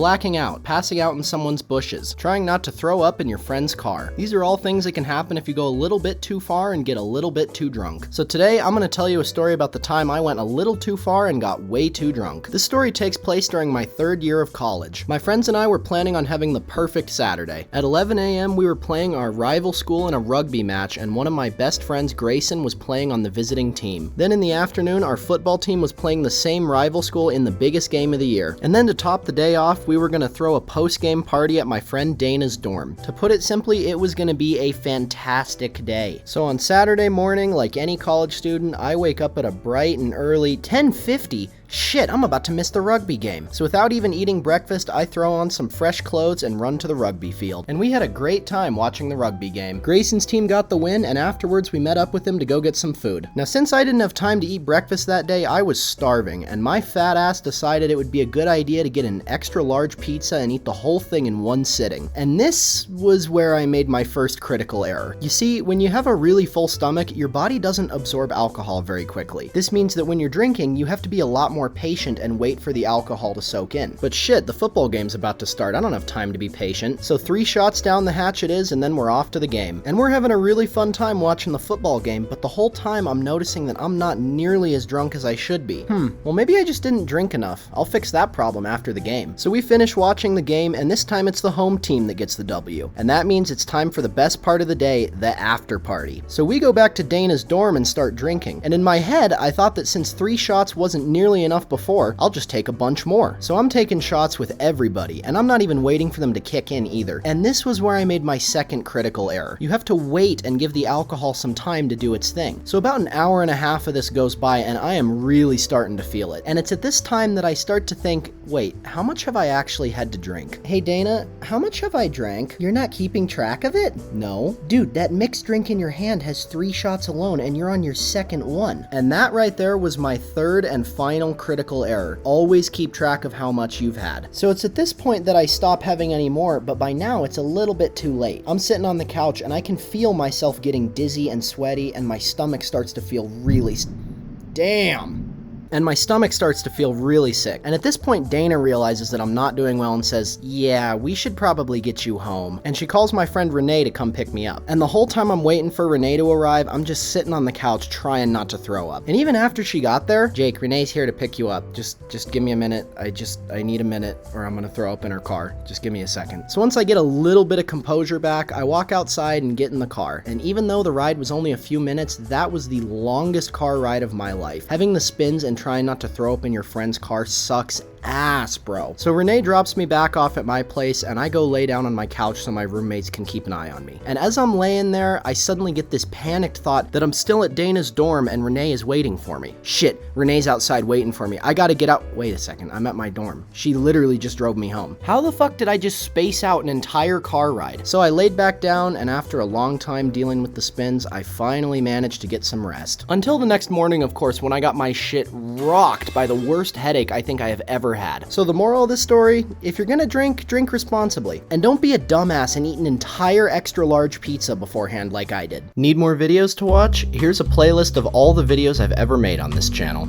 blacking out, passing out in someone's bushes, trying not to throw up in your friend's car. These are all things that can happen if you go a little bit too far and get a little bit too drunk. So today I'm going to tell you a story about the time I went a little too far and got way too drunk. This story takes place during my 3rd year of college. My friends and I were planning on having the perfect Saturday. At 11 a.m. we were playing our rival school in a rugby match, and one of my best friends, Grayson, was playing on the visiting team. Then in the afternoon, our football team was playing the same rival school in the biggest game of the year. And then to top the day off, we were going to throw a post-game party at my friend Dana's dorm. To put it simply, it was going to be a fantastic day. So on Saturday morning, like any college student, I wake up at a bright and early 10:50. Shit, I'm about to miss the rugby game. So without even eating breakfast, I throw on some fresh clothes and run to the rugby field. And we had a great time watching the rugby game. Grayson's team got the win, and afterwards we met up with him to go get some food. Now, since I didn't have time to eat breakfast that day, I was starving, and my fat ass decided it would be a good idea to get an extra large pizza and eat the whole thing in one sitting. And this was where I made my first critical error. You see, when you have a really full stomach, your body doesn't absorb alcohol very quickly. This means that when you're drinking, you have to be a lot more patient and wait for the alcohol to soak in. But shit, the football game's about to start. I don't have time to be patient. So 3 shots down the hatch it is, and then we're off to the game. And we're having a really fun time watching the football game, but the whole time I'm noticing that I'm not nearly as drunk as I should be. Well, maybe I just didn't drink enough. I'll fix that problem after the game. So we finish watching the game, and this time it's the home team that gets the W. And that means it's time for the best part of the day, the after party. So we go back to Dana's dorm and start drinking. And in my head, I thought that since 3 shots wasn't nearly enough before, I'll just take a bunch more. So I'm taking shots with everybody, and I'm not even waiting for them to kick in either. And this was where I made my second critical error. You have to wait and give the alcohol some time to do its thing. So about an hour and a half of this goes by, and I am really starting to feel it. And it's at this time that I start to think, wait, how much have I actually had to drink? Hey Dana, how much have I drank? You're not keeping track of it? No. Dude, that mixed drink in your hand has 3 shots alone, and you're on your second one. And that right there was my third and final critical error. Always keep track of how much you've had. So it's at this point that I stop having any more, but by now it's a little bit too late. I'm sitting on the couch and I can feel myself getting dizzy and sweaty, and my stomach starts to feel really... And my stomach starts to feel really sick. And at this point, Dana realizes that I'm not doing well and says, yeah, we should probably get you home. And she calls my friend Renee to come pick me up. And the whole time I'm waiting for Renee to arrive, I'm just sitting on the couch trying not to throw up. And even after she got there, Jake, Renee's here to pick you up. Just give me a minute. I need a minute or I'm gonna throw up in her car. Just give me a second. So once I get a little bit of composure back, I walk outside and get in the car. And even though the ride was only a few minutes, that was the longest car ride of my life. Having the spins and trying not to throw up in your friend's car sucks ass, bro. So Renee drops me back off at my place, and I go lay down on my couch so my roommates can keep an eye on me. And as I'm laying there, I suddenly get this panicked thought that I'm still at Dana's dorm and Renee is waiting for me. Shit, Renee's outside waiting for me. I gotta get out. Wait a second, I'm at my dorm. She literally just drove me home. How the fuck did I just space out an entire car ride? So I laid back down, and after a long time dealing with the spins, I finally managed to get some rest. Until the next morning, of course, when I got my shit rocked by the worst headache I think I have ever had. So the moral of this story, if you're gonna drink, drink responsibly. And don't be a dumbass and eat an entire extra large pizza beforehand like I did. Need more videos to watch? Here's a playlist of all the videos I've ever made on this channel.